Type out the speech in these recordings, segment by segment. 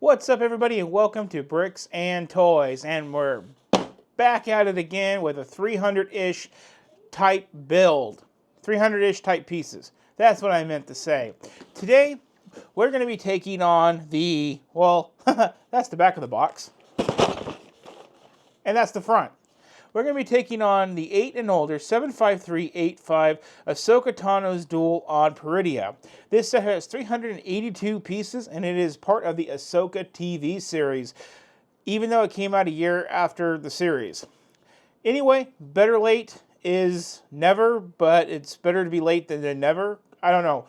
What's up, everybody, and welcome to Bricks and Toys, and we're back at it again with a 300-ish type build. 300-ish type pieces. That's what I meant to say. Today, we're going to be taking on the, well, that's the back of the box. And that's the front. We're going to be taking on the 8 and older 75385 Ahsoka Tano's Duel on Peridea. This set has 382 pieces, and it is part of the Ahsoka TV series, even though it came out a year after the series. Anyway, better late is never, but it's better to be late than never. I don't know.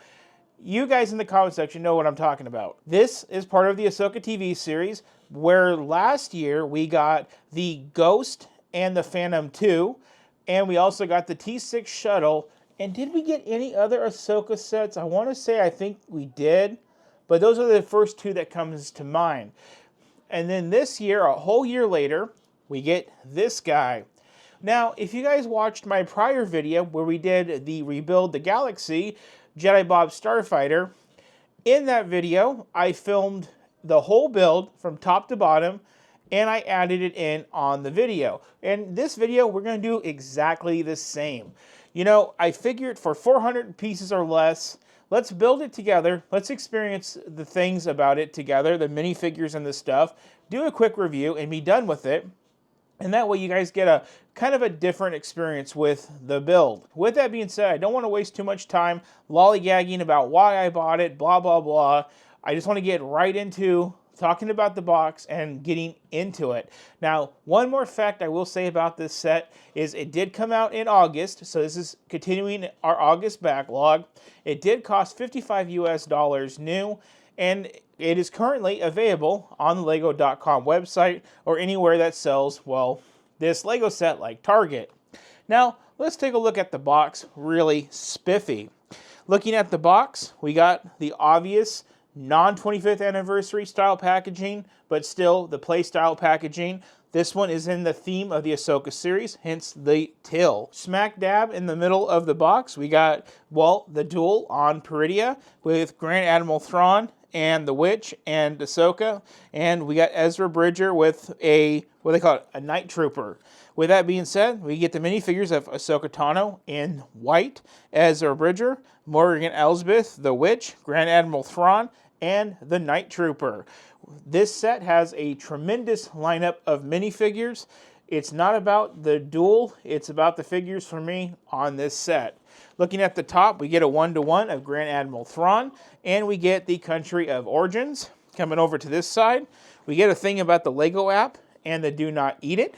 You guys in the comment section know what I'm talking about. This is part of the Ahsoka TV series, where last year we got the Ghost and the Phantom 2, and we also got the T6 shuttle. And did we get any other Ahsoka sets? I want to say I think we did, but those are the first two that comes to mind. And then this year, a whole year later, we get this guy. Now, if you guys watched my prior video where we did the Rebuild the Galaxy Jedi Bob Starfighter, in that video I filmed the whole build from top to bottom, and I added it in on the video. And this video, we're going to do exactly the same. You know, I figured for 400 pieces or less, let's build it together. Let's experience the things about it together, the minifigures and the stuff, do a quick review, and be done with it. And that way you guys get a kind of a different experience with the build. With that being said, I don't want to waste too much time lollygagging about why I bought it, blah, blah, blah. I just want to get right into talking about the box and getting into it. Now, one more fact I will say about this set is it did come out in August, so this is continuing our August backlog. It did cost $55 US new, and it is currently available on the Lego.com website or anywhere that sells, well, this Lego set like Target. Now, let's take a look at the box really spiffy. Looking at the box, we got the obvious non-25th anniversary style packaging, but still the play style packaging. This one is in the theme of the Ahsoka series, hence the till. Smack dab in the middle of the box, we got, well, the Duel on Peridea with Grand Admiral Thrawn and the Witch and Ahsoka, and we got Ezra Bridger with a, what they call it, a Night Trooper. With that being said, we get the minifigures of Ahsoka Tano in white, Ezra Bridger, Morgan Elsbeth, the Witch, Grand Admiral Thrawn, and the Night Trooper. This set has a tremendous lineup of minifigures. It's not about the duel, it's about the figures for me on this set. Looking at the top, we get a 1-to-1 of Grand Admiral Thrawn, and we get the Country of Origins. Coming over to this side, we get a thing about the Lego app and the Do Not Eat It.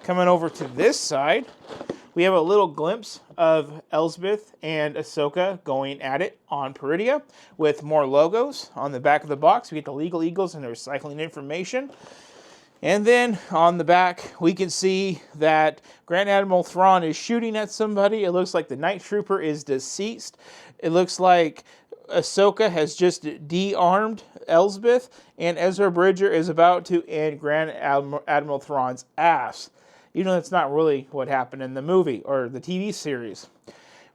Coming over to this side, we have a little glimpse of Elsbeth and Ahsoka going at it on Peridea with more logos. On the back of the box, we get the Legal Eagles and their recycling information. And then on the back, we can see that Grand Admiral Thrawn is shooting at somebody. It looks like the Night Trooper is deceased. It looks like Ahsoka has just de-armed Elsbeth, and Ezra Bridger is about to end Grand Admiral Thrawn's ass. Even though that's not really what happened in the movie or the TV series.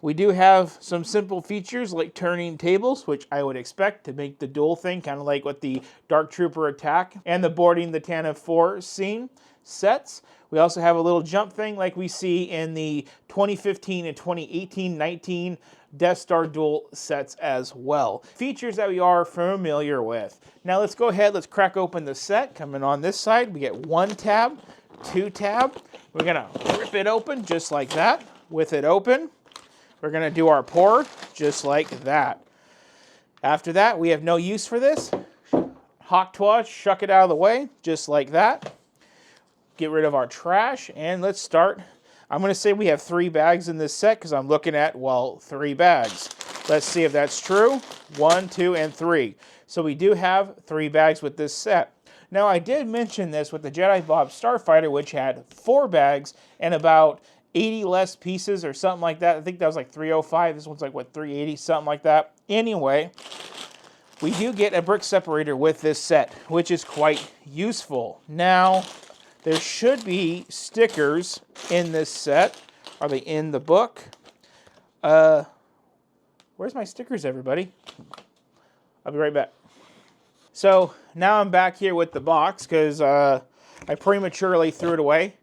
We do have some simple features like turning tables, which I would expect to make the duel thing, kind of like what the Dark Trooper attack and the boarding the Tantive 4 scene sets. We also have a little jump thing like we see in the 2015 and 2018-19 Death Star duel sets as well. Features that we are familiar with. Now let's go ahead, let's crack open the set. Coming on this side, we get 1 tab, 2 tab. We're gonna rip it open just like that. With it open, we're going to do our pour just like that. After that, we have no use for this. Hawk Twa, shuck it out of the way, just like that. Get rid of our trash, and let's start. I'm going to say we have 3 bags in this set because I'm looking at, well, 3 bags. Let's see if that's true. 1, 2, and 3. So we do have 3 bags with this set. Now, I did mention this with the Jedi Bob Starfighter, which had 4 bags and about 80 less pieces or something like that. I think that was like 305. This one's like, what, 380, something like that. Anyway, we do get a brick separator with this set, which is quite useful. Now, there should be stickers in this set. Are they in the book? Where's my stickers, everybody? I'll be right back. So, now I'm back here with the box because I prematurely threw it away.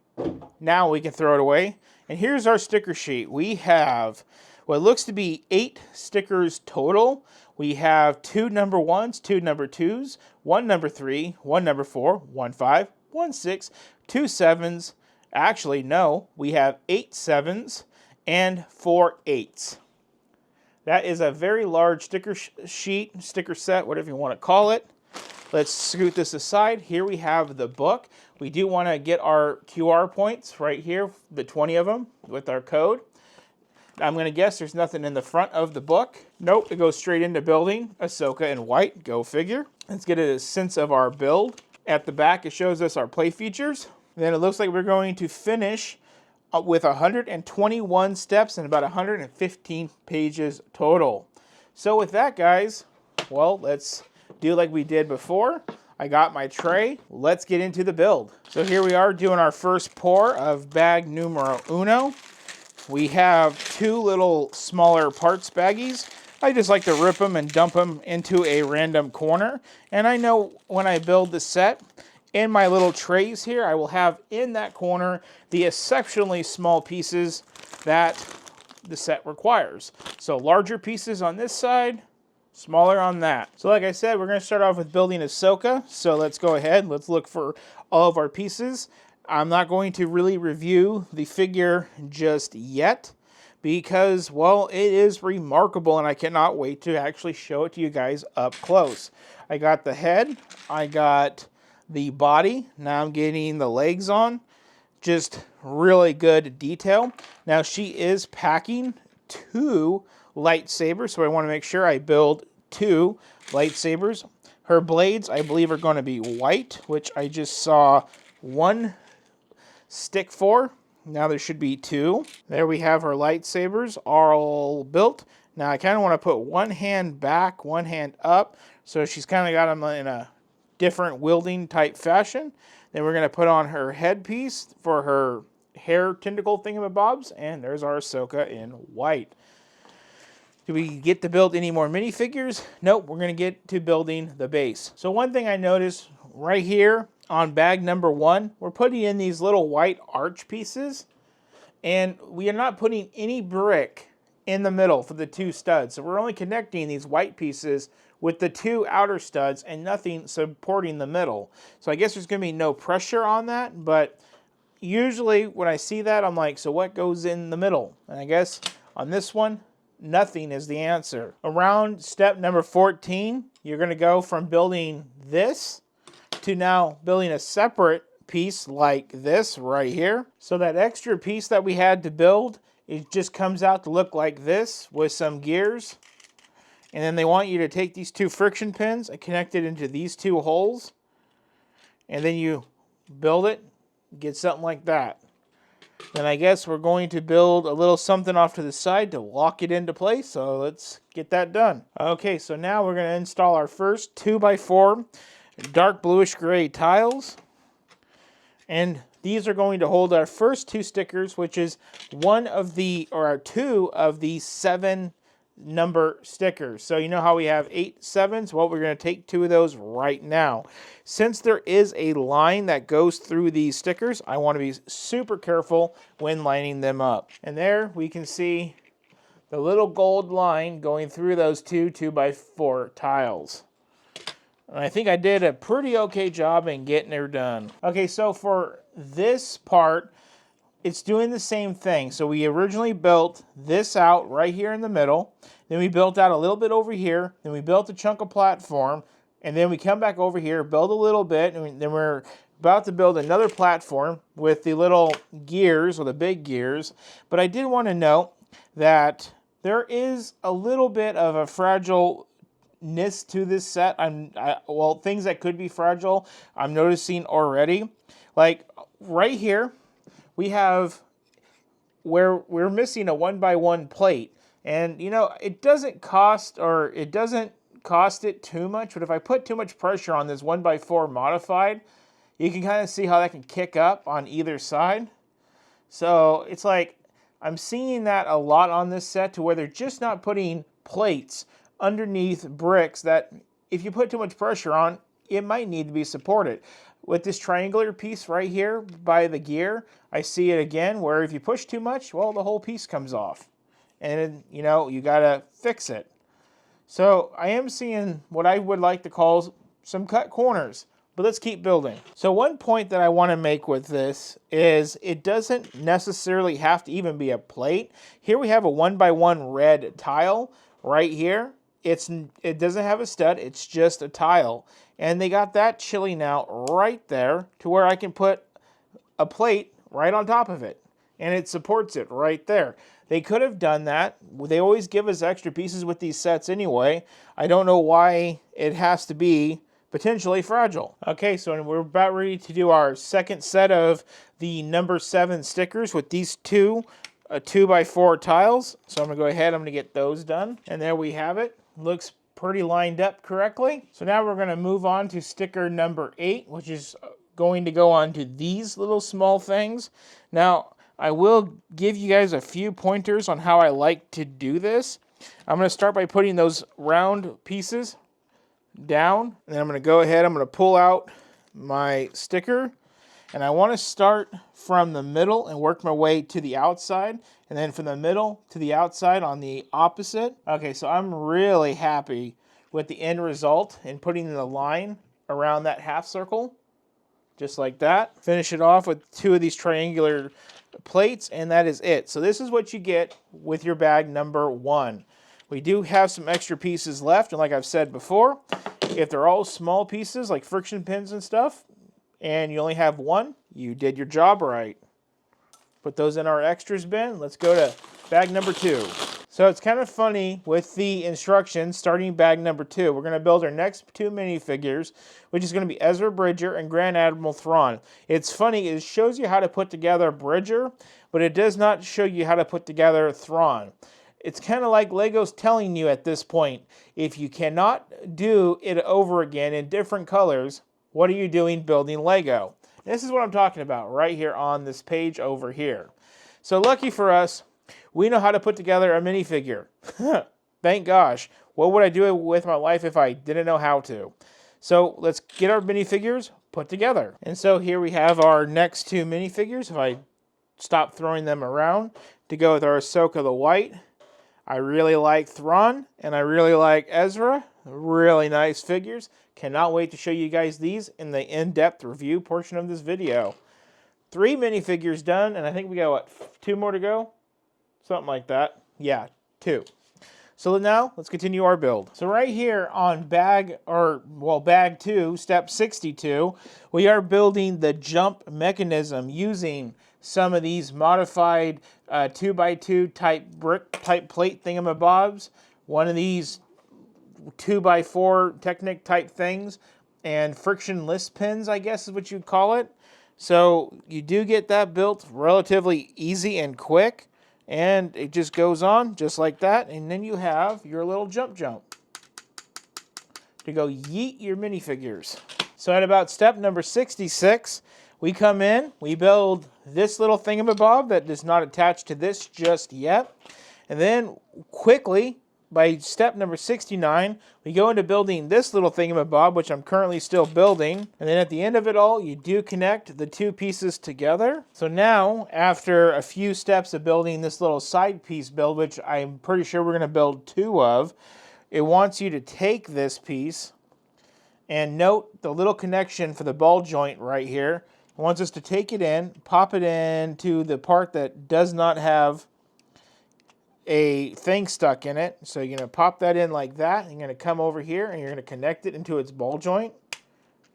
Now we can throw it away. And here's our sticker sheet. We have what looks to be 8 stickers total. We have 2 number 1s, 2 number 2s, 1 number 3, 1 number 4, 1 5, 1 6, 2 7s. Actually, no, we have 8 7s and 4 8s. That is a very large sticker sheet, sticker set, whatever you want to call it. Let's scoot this aside. Here we have the book. We do want to get our QR points right here, the 20 of them with our code. I'm going to guess there's nothing in the front of the book. Nope, it goes straight into building Ahsoka in white. Go figure. Let's get a sense of our build. At the back, it shows us our play features. Then it looks like we're going to finish with 121 steps and about 115 pages total. So with that, guys, well, let's do like we did before. I got my tray. Let's get into the build. So here we are doing our first pour of bag numero uno. We have 2 little smaller parts baggies. I just like to rip them and dump them into a random corner. And I know when I build the set, in my little trays here, I will have in that corner the exceptionally small pieces that the set requires. So larger pieces on this side, smaller on that. So like I said, we're going to start off with building Ahsoka. So let's go ahead. Let's look for all of our pieces. I'm not going to really review the figure just yet because, well, it is remarkable and I cannot wait to actually show it to you guys up close. I got the head. I got the body. Now I'm getting the legs on. Just really good detail. Now she is packing 2 lightsabers, so I want to make sure I build 2 lightsabers. Her blades, I believe, are going to be white, which I just saw 1 stick for. Now there should be 2. There we have her lightsabers all built. Now I kind of want to put one hand back, one hand up, so she's kind of got them in a different wielding type fashion. Then we're going to put on her headpiece for her hair tentacle thingamabobs, and there's our Ahsoka in white. Do we get to build any more minifigures? Nope, we're going to get to building the base. So one thing I noticed right here on bag number 1, we're putting in these little white arch pieces, and we are not putting any brick in the middle for the 2 studs. So we're only connecting these white pieces with the 2 outer studs and nothing supporting the middle. So I guess there's going to be no pressure on that, but usually when I see that, I'm like, so what goes in the middle? And I guess on this one, nothing is the answer. Around step number 14, you're going to go from building this to now building a separate piece like this right here. So that extra piece that we had to build, it just comes out to look like this with some gears. And then they want you to take these 2 friction pins and connect it into these 2 holes. And then you build it, get something like that. Then I guess we're going to build a little something off to the side to lock it into place. So let's get that done. Okay, so now we're going to install our first 2x4 dark bluish gray tiles. And these are going to hold our first 2 stickers, which is 2 of the 7 number stickers. So you know how we have 8 7s? Well, we're going to take 2 of those right now. Since there is a line that goes through these stickers, I want to be super careful when lining them up. And there we can see the little gold line going through those 2 2x4 tiles. And I think I did a pretty okay job in getting her done. Okay, so for this part, it's doing the same thing. So we originally built this out right here in the middle. Then we built out a little bit over here. Then we built a chunk of platform. And then we come back over here, build a little bit. And then we're about to build another platform with the little gears, or the big gears. But I did want to note that there is a little bit of a fragileness to this set. Well, things that could be fragile, I'm noticing already. Like right here, we have where we're missing a 1x1 plate. And, you know, it doesn't cost it too much, but if I put too much pressure on this 1x4 modified, you can kind of see how that can kick up on either side. So it's like, I'm seeing that a lot on this set to where they're just not putting plates underneath bricks that if you put too much pressure on, it might need to be supported. With this triangular piece right here by the gear, I see it again where if you push too much, well, the whole piece comes off. And, you know, you gotta fix it. So I am seeing what I would like to call some cut corners, but let's keep building. So one point that I want to make with this is it doesn't necessarily have to even be a plate. Here we have a 1x1 red tile right here. It doesn't have a stud, it's just a tile. And they got that chilling out right there to where I can put a plate right on top of it. And it supports it right there. They could have done that. They always give us extra pieces with these sets anyway. I don't know why it has to be potentially fragile. Okay, so we're about ready to do our second set of the number 7 stickers with these two 2x4 tiles. So I'm gonna go ahead, I'm gonna get those done. And there we have it. Looks pretty lined up correctly. So now we're gonna move on to sticker number 8, which is going to go on to these little small things. Now, I will give you guys a few pointers on how I like to do this. I'm going to start by putting those round pieces down. And then I'm going to go ahead, I'm going to pull out my sticker. And I want to start from the middle and work my way to the outside. And then from the middle to the outside on the opposite. Okay, so I'm really happy with the end result in putting the line around that half circle. Just like that. Finish it off with 2 of these triangular plates, and that is it. So this is what you get with your bag number 1. We do have some extra pieces left, and like I've said before, if they're all small pieces like friction pins and stuff, and you only have 1, you did your job right. Put those in our extras bin. Let's go to bag number 2. So it's kind of funny with the instructions starting bag number 2. We're going to build our next 2 minifigures, which is going to be Ezra Bridger and Grand Admiral Thrawn. It's funny, it shows you how to put together Bridger, but it does not show you how to put together Thrawn. It's kind of like Lego's telling you at this point, if you cannot do it over again in different colors, what are you doing building Lego? This is what I'm talking about right here on this page over here. So lucky for us, we know how to put together a minifigure. Thank gosh. What would I do with my life if I didn't know how to? So let's get our minifigures put together. And so here we have our next 2 minifigures. If I stop throwing them around to go with our Ahsoka the White. I really like Thrawn and I really like Ezra. Really nice figures. Cannot wait to show you guys these in the in-depth review portion of this video. 3 minifigures done, and I think we got, what, 2 more to go? Something like that. Yeah, 2. So now, let's continue our build. So right here on bag 2, step 62, we are building the jump mechanism using some of these modified 2x2 type brick type plate thingamabobs. One of these 2x4 Technic type things, and frictionless pins, I guess is what you'd call it. So you do get that built relatively easy and quick, and it just goes on just like that, and then you have your little jump to go yeet your minifigures. So at about step number 66, we come in, we build this little thingamabob that is not attached to this just yet, and then quickly, by step number 69, we go into building this little thingamabob, which I'm currently still building. And then at the end of it all, you do connect the 2 pieces together. So now, after a few steps of building this little side piece build, which I'm pretty sure we're going to build 2 of, it wants you to take this piece and note the little connection for the ball joint right here. It wants us to take it in, pop it into the part that does not have a thing stuck in it. So you're going to pop that in like that. You're going to come over here and you're going to connect it into its ball joint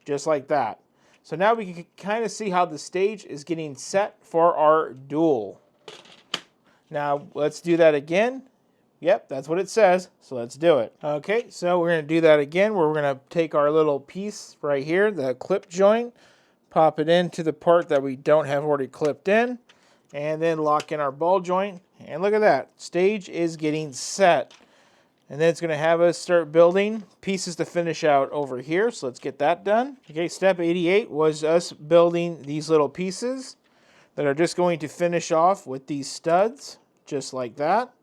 just like that. So now we can kind of see how the stage is getting set for our duel. Now let's do that again. Yep, that's what it says. So let's do it. Okay, so we're going to do that again where we're going to take our little piece right here, the clip joint, pop it into the part that we don't have already clipped in, and then lock in our ball joint. And look at that, stage is getting set. And then it's going to have us start building pieces to finish out over here. So let's get that done. Okay, step 88 was us building these little pieces that are just going to finish off with these studs, just like that.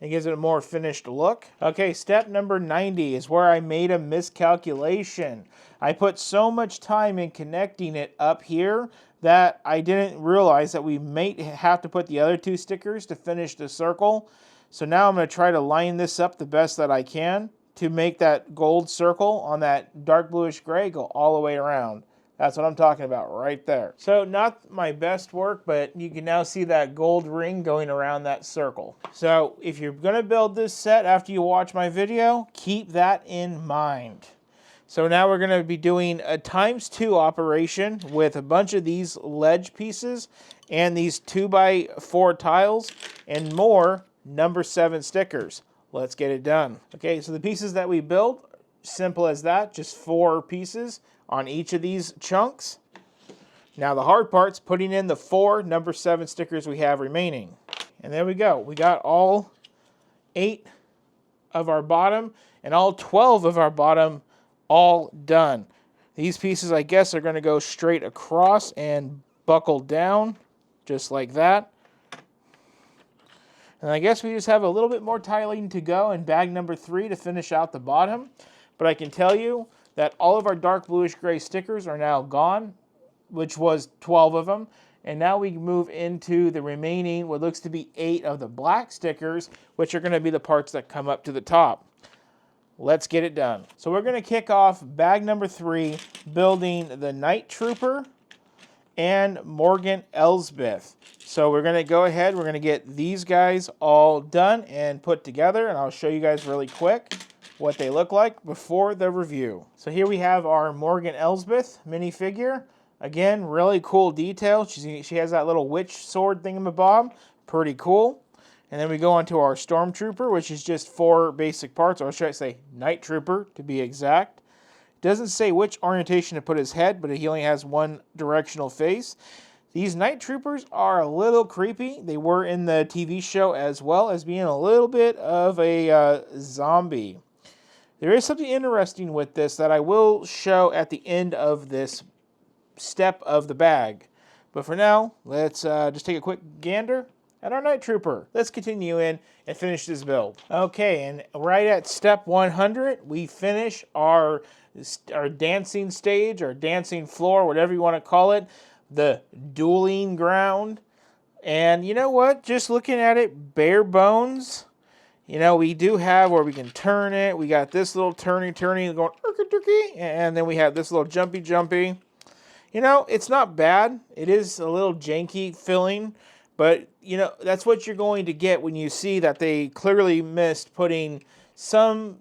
It gives it a more finished look. Okay, step number 90 is where I made a miscalculation. I put so much time in connecting it up here that I didn't realize that we may have to put the other 2 stickers to finish the circle. So now I'm going to try to line this up the best that I can to make that gold circle on that dark bluish gray go all the way around. That's what I'm talking about right there. So not my best work, but you can now see that gold ring going around that circle. So if you're going to build this set after you watch my video, keep that in mind. So now we're going to be doing a ×2 operation with a bunch of these ledge pieces and these 2x4 tiles and more number 7 stickers. Let's get it done. Okay, so the pieces that we build, simple as that, just 4 pieces on each of these chunks. Now the hard part's putting in the 4 number 7 stickers we have remaining. And there we go. We got all 8 of our bottom and all 12 of our bottom all done. These pieces, I guess, are going to go straight across and buckle down just like that. And I guess we just have a little bit more tiling to go in bag number 3 to finish out the bottom. But I can tell you that all of our dark bluish gray stickers are now gone, which was 12 of them. And now we move into the remaining, what looks to be 8 of the black stickers, which are going to be the parts that come up to the top. Let's get it done. So we're going to kick off bag number 3, building the Night Trooper and Morgan Elsbeth. So we're going to go ahead, we're going to get these guys all done and put together, and I'll show you guys really quick what they look like before the review. So here we have our Morgan Elsbeth minifigure. Again, really cool detail. She has that little witch sword thingamabob. Pretty cool. And then we go on to our Stormtrooper, which is just 4 basic parts, or should I say Night Trooper to be exact. Doesn't say which orientation to put his head, but he only has one directional face. These Night Troopers are a little creepy. They were in the TV show as well as being a little bit of a zombie. There is something interesting with this that I will show at the end of this step of the bag. But for now, let's just take a quick gander at our Night Trooper. Let's continue in and finish this build. Okay, and right at step 100, we finish our dancing stage, or dancing floor, whatever you want to call it, the dueling ground. And you know what? Just looking at it, bare bones. You know, we do have where we can turn it. We got this little turny going, and then we have this little jumpy. You know, it's not bad. It is a little janky feeling, but, you know, that's what you're going to get when you see that they clearly missed putting some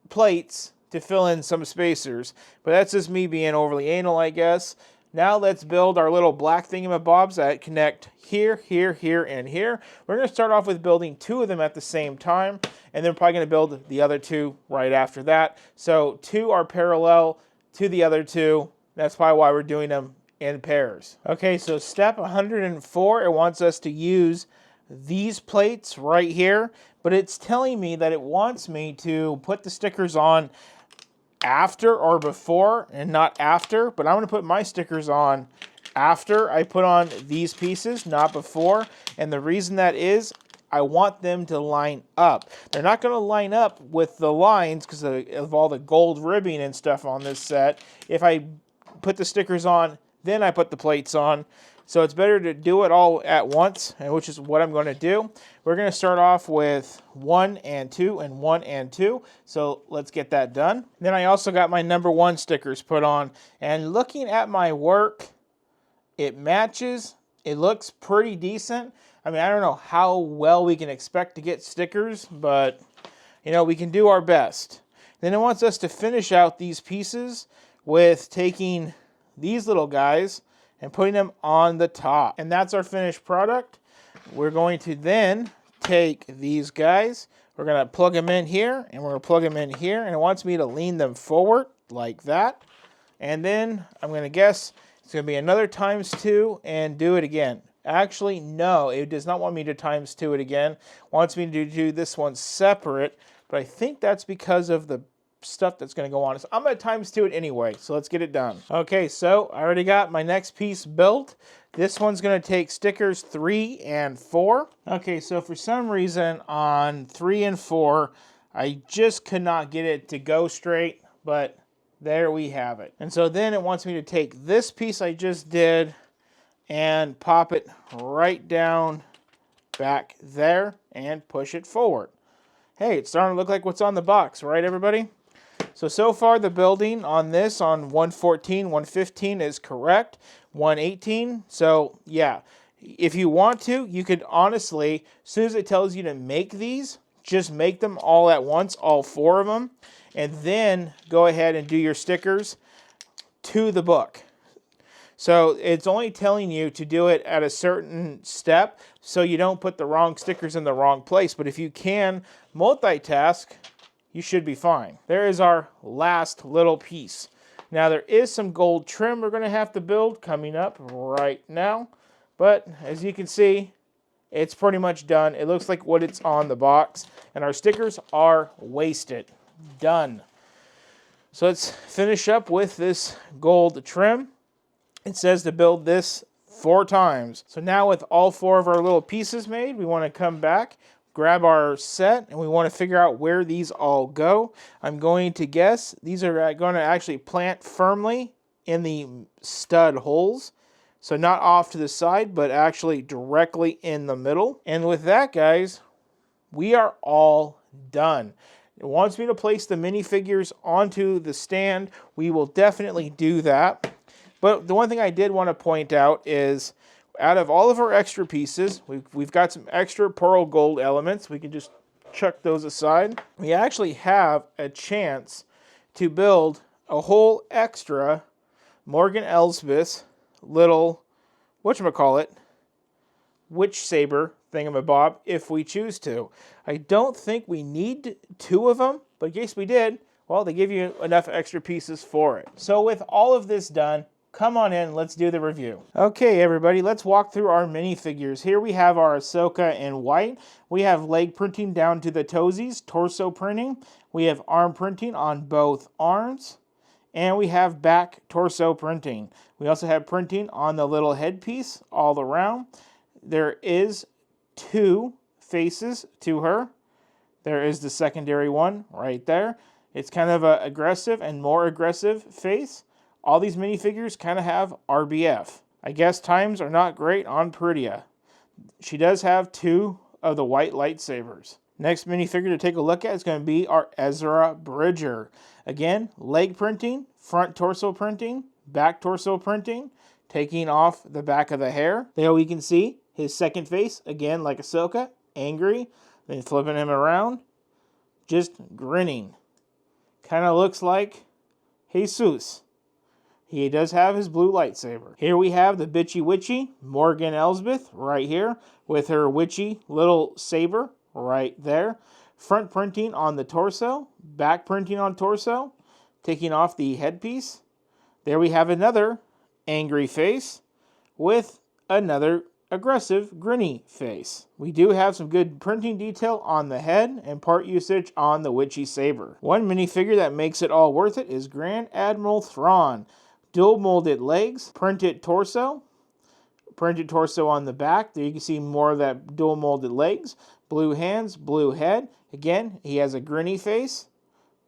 plates to fill in some spacers. But that's just me being overly anal, I guess. Now let's build our little black thingamabobs that connect here, and here. We're going to start off with building 2 of them at the same time, and then we're probably going to build the other 2 right after that. So 2 are parallel to the other 2. That's probably why we're doing them in pairs. Okay, so step 104, it wants us to use these plates right here, but it's telling me that it wants me to put the stickers on after or before and not after, but I'm going to put my stickers on after I put on these pieces, not before. And the reason that is, I want them to line up. They're not going to line up with the lines because of all the gold ribbing and stuff on this set. If I put the stickers on, then I put the plates on. So it's better to do it all at once, which is what I'm going to do. We're going to start off with 1 and 2 and 1 and 2. So let's get that done. Then I also got my number 1 stickers put on. And looking at my work, it matches. It looks pretty decent. I mean, I don't know how well we can expect to get stickers, but, you know, we can do our best. Then it wants us to finish out these pieces with taking these little guys and putting them on the top. And that's our finished product. We're going to then take these guys, we're going to plug them in here, and we're going to plug them in here, and it wants me to lean them forward like that. And then I'm going to guess it's going to be another ×2 and do it again. Actually, no, it does not want me to ×2 it again. It wants me to do this one separate, but I think that's because of the stuff that's going to go on. So I'm going to times 2 it anyway, so let's get it done. Okay, so I already got my next piece built. This one's going to take stickers 3 and 4. Okay, so for some reason on 3 and 4, I just could not get it to go straight, but there we have it. And so then it wants me to take this piece I just did and pop it right down back there and push it forward. Hey, it's starting to look like what's on the box, right everybody? So far the building on this on 114, 115 is correct. 118, so yeah. If you want to, you could honestly, as soon as it tells you to make these, just make them all at once, all 4 of them, and then go ahead and do your stickers to the book. So it's only telling you to do it at a certain step so you don't put the wrong stickers in the wrong place. But if you can multitask, you should be fine. There is our last little piece. Now there is some gold trim we're going to have to build coming up right now. But as you can see, it's pretty much done. It looks like what it's on the box. And our stickers are wasted. Done. So let's finish up with this gold trim. It says to build this 4 times. So now with all 4 of our little pieces made, we want to come back, grab our set, and we want to figure out where these all go. I'm going to guess these are going to actually plant firmly in the stud holes. So not off to the side, but actually directly in the middle. And with that, guys, we are all done. It wants me to place the minifigures onto the stand. We will definitely do that. But the one thing I did want to point out is, out of all of our extra pieces, we've got some extra pearl gold elements. We can just chuck those aside. We actually have a chance to build a whole extra Morgan Elsbeth little, whatchamacallit, witch saber thingamabob if we choose to. I don't think we need 2 of them, but in case we did, well, they give you enough extra pieces for it. So with all of this done, come on in, let's do the review. Okay, everybody, let's walk through our minifigures. Here we have our Ahsoka in white. We have leg printing down to the toesies, torso printing. We have arm printing on both arms. And we have back torso printing. We also have printing on the little headpiece all around. There is 2 faces to her. There is the secondary one right there. It's kind of an aggressive and more aggressive face. All these minifigures kind of have RBF. I guess times are not great on Peridea. She does have 2 of the white lightsabers. Next minifigure to take a look at is going to be our Ezra Bridger. Again, leg printing, front torso printing, back torso printing, taking off the back of the hair. There we can see his second face, again like Ahsoka, angry, then flipping him around, just grinning. Kind of looks like Jesus. He does have his blue lightsaber. Here we have the bitchy witchy Morgan Elsbeth right here with her witchy little saber right there. Front printing on the torso, back printing on torso, taking off the headpiece. There we have another angry face with another aggressive grinny face. We do have some good printing detail on the head and part usage on the witchy saber. One minifigure that makes it all worth it is Grand Admiral Thrawn. Dual molded legs, printed torso on the back. There you can see more of that dual molded legs. Blue hands, blue head. Again, he has a grinny face.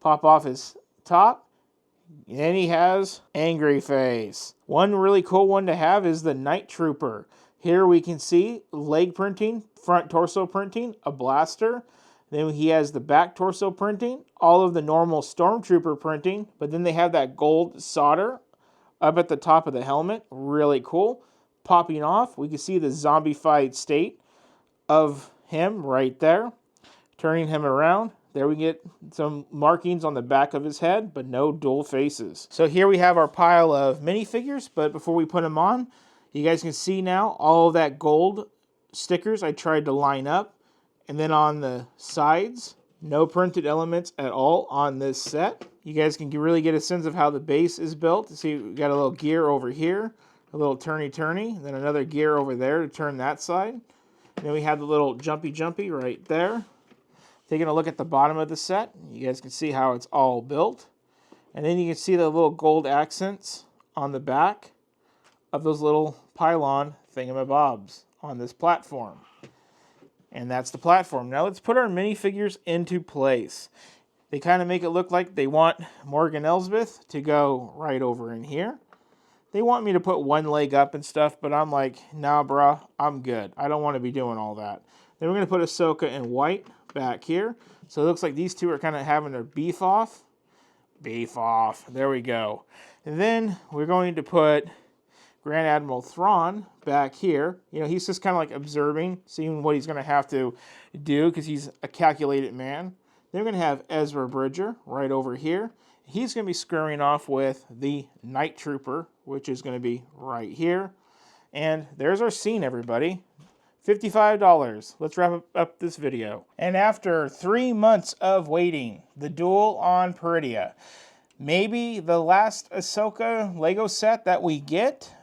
Pop off his top. And then he has angry face. One really cool one to have is the Night Trooper. Here we can see leg printing, front torso printing, a blaster. Then he has the back torso printing, all of the normal Stormtrooper printing, but then they have that gold solder up at the top of the helmet. Really cool. Popping off, we can see the zombified state of him right there. Turning him around, there we get some markings on the back of his head, but no dual faces. So here we have our pile of minifigures, but before we put them on, you guys can see now all of that gold stickers I tried to line up. And then on the sides, no printed elements at all on this set. You guys can really get a sense of how the base is built. See, we got a little gear over here, a little turny, then another gear over there to turn that side. And then we have the little jumpy right there. Taking a look at the bottom of the set, you guys can see how it's all built. And then you can see the little gold accents on the back of those little pylon thingamabobs on this platform. And that's the platform. Now let's put our minifigures into place. They kind of make it look like they want Morgan Elsbeth to go right over in here. They want me to put one leg up and stuff, but I'm like, nah, bruh, I'm good. I don't want to be doing all that. Then we're going to put Ahsoka in white back here. So it looks like these two are kind of having their beef off. Beef off. There we go. And then we're going to put Grand Admiral Thrawn back here. You know, he's just kind of like observing, seeing what he's going to have to do because he's a calculated man. Then we're going to have Ezra Bridger right over here. He's going to be squaring off with the Night Trooper, which is going to be right here. And there's our scene, everybody. $55. Let's wrap up this video. And after 3 months of waiting, the Duel on Peridea. Maybe the last Ahsoka Lego set that we get,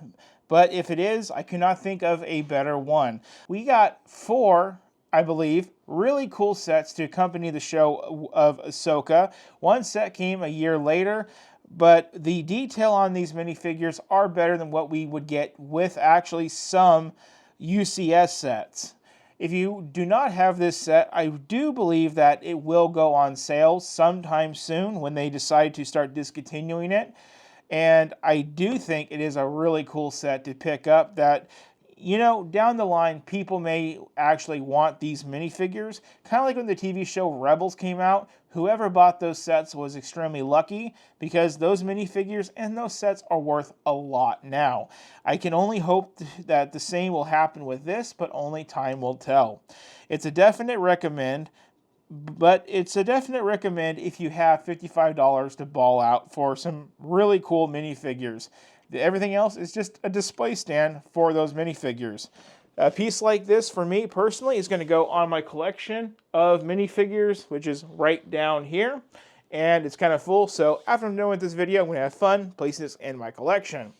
but if it is, I cannot think of a better one. We got 4, I believe, really cool sets to accompany the show of Ahsoka. One set came a year later, but the detail on these minifigures are better than what we would get with actually some UCS sets. If you do not have this set, I do believe that it will go on sale sometime soon when they decide to start discontinuing it. And I do think it is a really cool set to pick up that, you know, down the line, people may actually want these minifigures. Kind of like when the TV show Rebels came out. Whoever bought those sets was extremely lucky because those minifigures and those sets are worth a lot now. I can only hope that the same will happen with this, but only time will tell. It's a definite recommend, but it's a definite recommend if you have $55 to ball out for some really cool minifigures. Everything else is just a display stand for those minifigures. A piece like this, for me personally, is going to go on my collection of minifigures, which is right down here. And it's kind of full, so after I'm done with this video, I'm going to have fun placing this in my collection.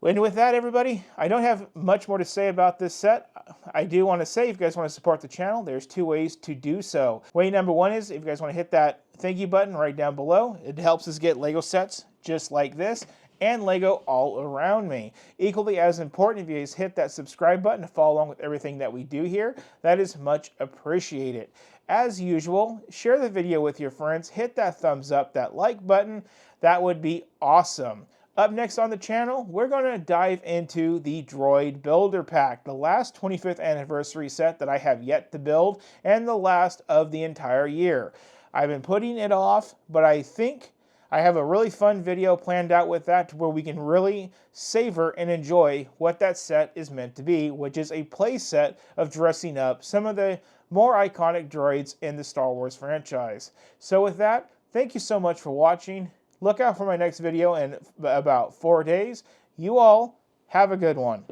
And with that, everybody, I don't have much more to say about this set. I do want to say, if you guys want to support the channel, there's 2 ways to do so. Way number 1 is, if you guys want to hit that thank you button right down below. It helps us get Lego sets just like this, and Lego all around me. Equally as important, if you guys hit that subscribe button to follow along with everything that we do here, that is much appreciated. As usual, share the video with your friends, hit that thumbs up, that like button, that would be awesome. Up next on the channel, we're going to dive into the Droid Builder Pack, the last 25th anniversary set that I have yet to build, and the last of the entire year. I've been putting it off, but I think I have a really fun video planned out with that where we can really savor and enjoy what that set is meant to be, which is a play set of dressing up some of the more iconic droids in the Star Wars franchise. So with that, thank you so much for watching. Look out for my next video in about 4 days. You all have a good one.